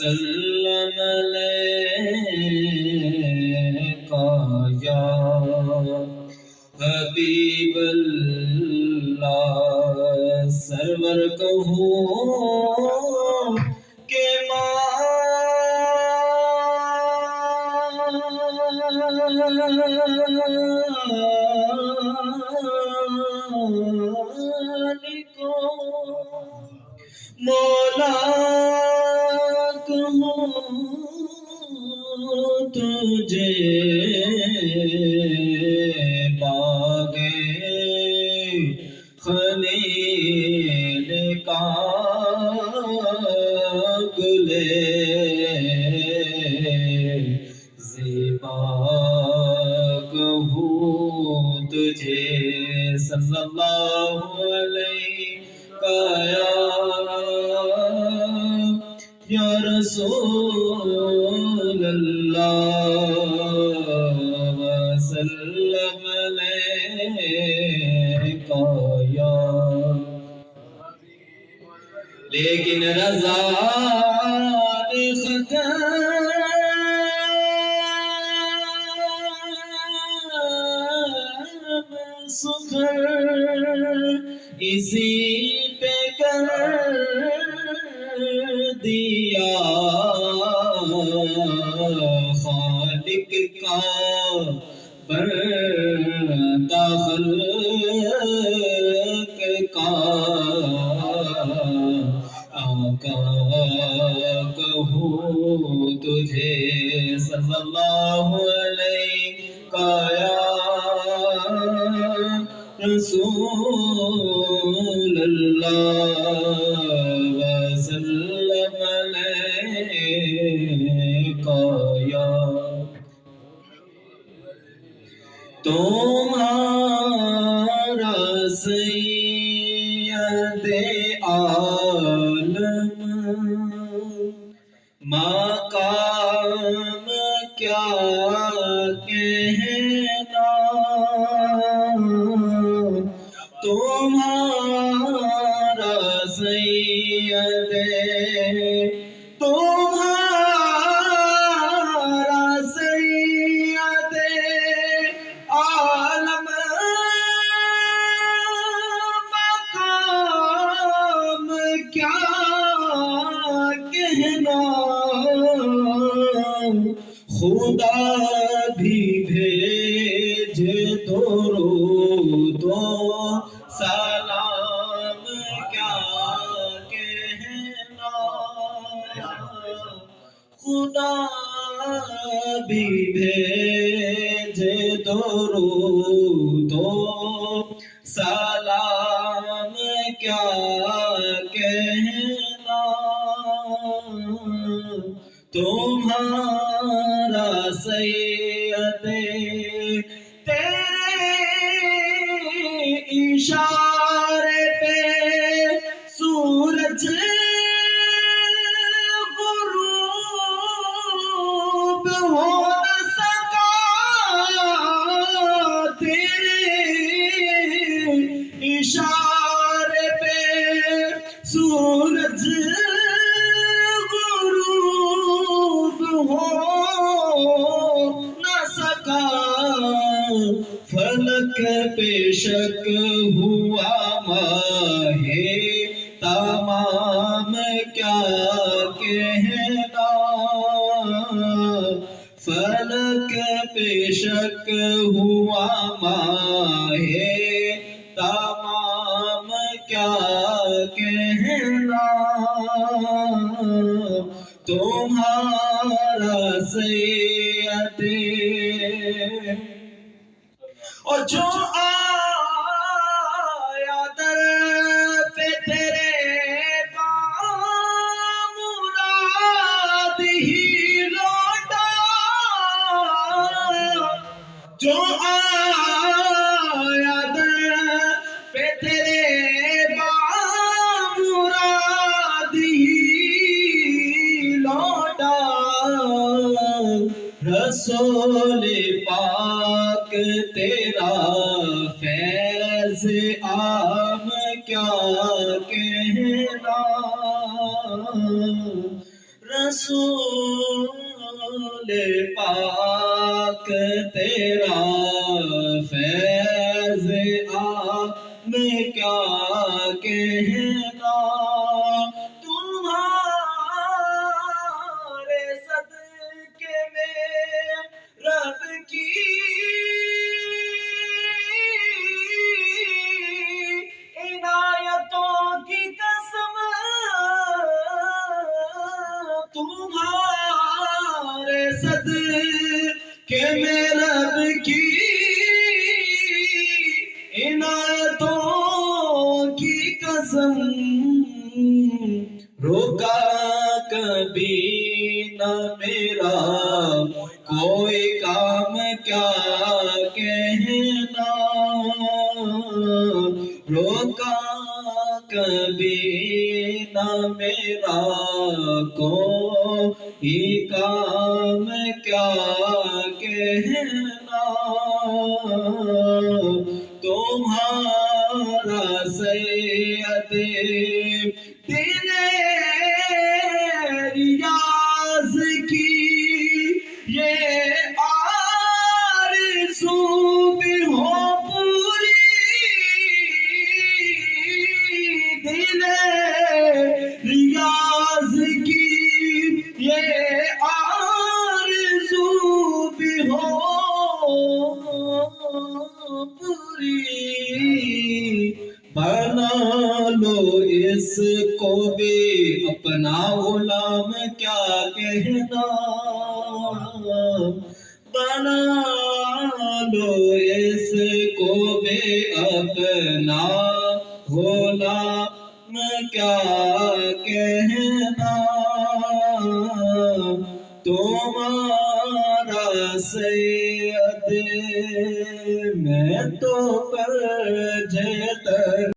وسلم علیکہ یا حبیب اللہ سرور کہوں کہ مالکو مولا کہوں تجھے باغ خلیل کا گلے زیبا کہوں تجھے صلی اللہ علیہ یا رسول اللہ وسلم علیکہ یا لیکن رضا ختم سخن اسی پہ کر دیا خالق کا بردہ خلق کا آقا کہوں تجھے صلی اللہ علیہ یا رسول اللہ وسلم علیکہ یا تمہارا سید عالم مقام کیا کہنا تمہارا سید عالم مقام کیا کہنا خدا بھی بھیج درود و سلام کیا کہنا خدا بھی بھیج درود و سلام کیا کہنا تمہارا سید تیرے اشارے پہ سورج غروب ہو نہ سکا تیرے اشارے پہ سورج ہو نہ سکا فلک پہ شک ہوا ماہ تمام کیا کہنا فلک پہ شک ہوا ماہ تمام کیا کہنا تمہارا سید اور جو آیا در پہ تیرے بامراد ہی لوٹا جو آیا در پہ تیرے بامراد ہی لوٹا رسول پاک تیرا فیض عام کیا کہنا رسول پاک تیرا فیض میں کیا کہنا تمہارے صدقے میں رب کی عنایتوں کی قسم تمہارے صدقے میں رب کی عنایتوں کی قسم روکا کبھی نہ میرا کوئی کام کیا کہنا روکا کبھی نہ میرا کوئی کام کیا کہنا تمہارا سید دل ریاض کی یہ آرزو بھی ہو پوری دل ریاض کی یہ آرزو بھی ہو پوری بنا لو اس کو بھی اپنا غلام کیا کہنا بنا لو اس کو بھی اپنا غلام کیا کہنا تمہارا سید میں تو پر جیت